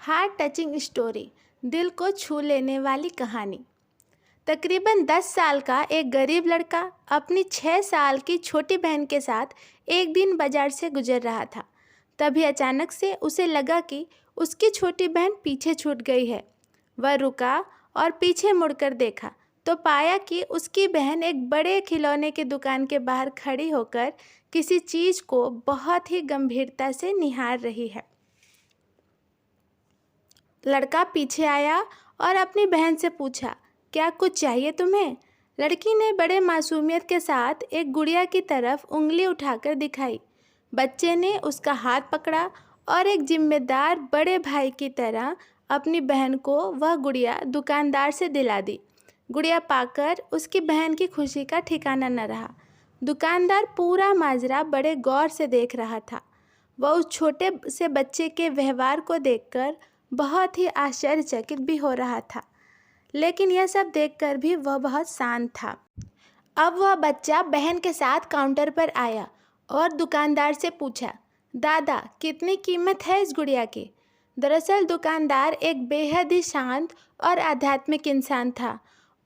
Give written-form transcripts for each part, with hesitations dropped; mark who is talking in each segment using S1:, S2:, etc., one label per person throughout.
S1: Heart touching story, दिल को छू लेने वाली कहानी। तकरीबन 10 साल का एक गरीब लड़का अपनी 6 साल की छोटी बहन के साथ एक दिन बाजार से गुजर रहा था। तभी अचानक से उसे लगा कि उसकी छोटी बहन पीछे छूट गई है। वह रुका और पीछे मुड़कर देखा तो पाया कि उसकी बहन एक बड़े खिलौने की दुकान के बाहर खड़ी होकर किसी चीज़ को बहुत ही गंभीरता से निहार रही है। लड़का पीछे आया और अपनी बहन से पूछा, क्या कुछ चाहिए तुम्हें? लड़की ने बड़े मासूमियत के साथ एक गुड़िया की तरफ उंगली उठाकर दिखाई। बच्चे ने उसका हाथ पकड़ा और एक जिम्मेदार बड़े भाई की तरह अपनी बहन को वह गुड़िया दुकानदार से दिला दी। गुड़िया पाकर उसकी बहन की खुशी का ठिकाना न रहा। दुकानदार पूरा माजरा बड़े गौर से देख रहा था। वह उस छोटे से बच्चे के व्यवहार को देखकर बहुत ही आश्चर्यचकित भी हो रहा था, लेकिन यह सब देखकर भी वह बहुत शांत था। अब वह बच्चा बहन के साथ काउंटर पर आया और दुकानदार से पूछा, दादा कितनी कीमत है इस गुड़िया की? दरअसल दुकानदार एक बेहद ही शांत और आध्यात्मिक इंसान था।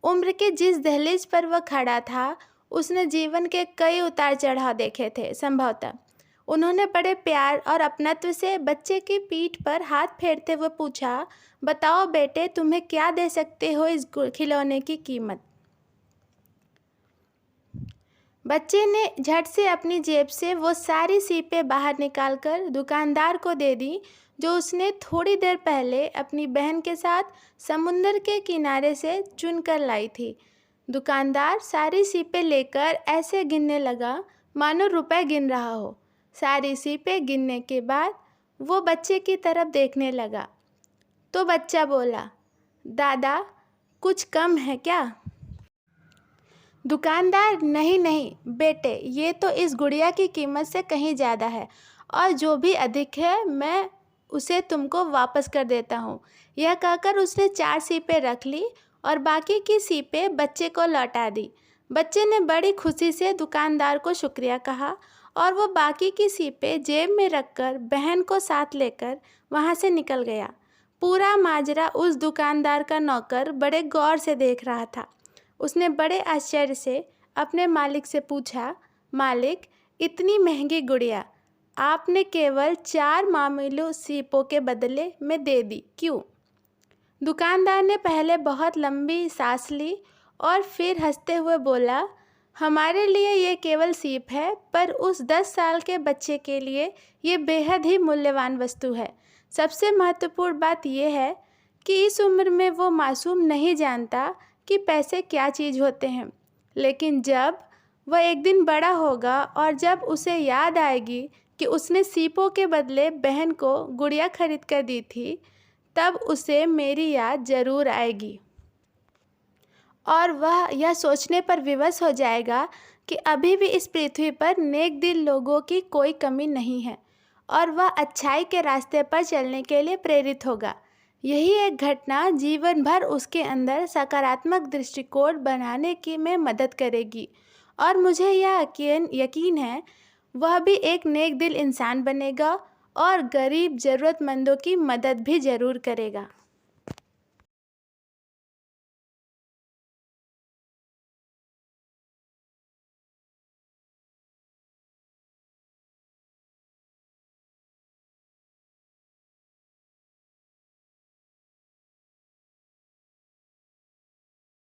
S1: उम्र के जिस दहलीज पर वह खड़ा था, उसने जीवन के कई उतार चढ़ाव देखे थे। संभवतः उन्होंने बड़े प्यार और अपनत्व से बच्चे की पीठ पर हाथ फेरते हुए पूछा, बताओ बेटे, तुम्हें क्या दे सकते हो इस खिलौने की कीमत? बच्चे ने झट से अपनी जेब से वो सारी सीपें बाहर निकालकर दुकानदार को दे दी जो उसने थोड़ी देर पहले अपनी बहन के साथ समुंदर के किनारे से चुनकर लाई थी। दुकानदार सारी सीपें लेकर ऐसे गिनने लगा मानो रुपए गिन रहा हो। सारी सीपें गिनने के बाद वो बच्चे की तरफ देखने लगा तो बच्चा बोला, दादा कुछ कम है क्या? दुकानदार, नहीं नहीं बेटे, ये तो इस गुड़िया की कीमत से कहीं ज़्यादा है और जो भी अधिक है मैं उसे तुमको वापस कर देता हूँ। यह कहकर उसने 4 सीपें रख ली और बाकी की सीपें बच्चे को लौटा दी। बच्चे ने बड़ी खुशी से दुकानदार को शुक्रिया कहा और वो बाकी की सीपें जेब में रखकर बहन को साथ लेकर वहाँ से निकल गया। पूरा माजरा उस दुकानदार का नौकर बड़े गौर से देख रहा था। उसने बड़े आश्चर्य से अपने मालिक से पूछा, मालिक इतनी महंगी गुड़िया आपने केवल 4 मामूली सीपों के बदले में दे दी, क्यों? दुकानदार ने पहले बहुत लंबी सांस ली और फिर हंसते हुए बोला, हमारे लिए ये केवल सीप है, पर उस 10 साल के बच्चे के लिए ये बेहद ही मूल्यवान वस्तु है। सबसे महत्वपूर्ण बात यह है कि इस उम्र में वो मासूम नहीं जानता कि पैसे क्या चीज़ होते हैं, लेकिन जब वह एक दिन बड़ा होगा और जब उसे याद आएगी कि उसने सीपों के बदले बहन को गुड़िया खरीद कर दी थी, तब उसे मेरी याद ज़रूर आएगी और वह यह सोचने पर विवश हो जाएगा कि अभी भी इस पृथ्वी पर नेक दिल लोगों की कोई कमी नहीं है और वह अच्छाई के रास्ते पर चलने के लिए प्रेरित होगा। यही एक घटना जीवन भर उसके अंदर सकारात्मक दृष्टिकोण बनाने की में मदद करेगी और मुझे यह यकीन है वह भी एक नेक दिल इंसान बनेगा और गरीब ज़रूरतमंदों की मदद भी ज़रूर करेगा।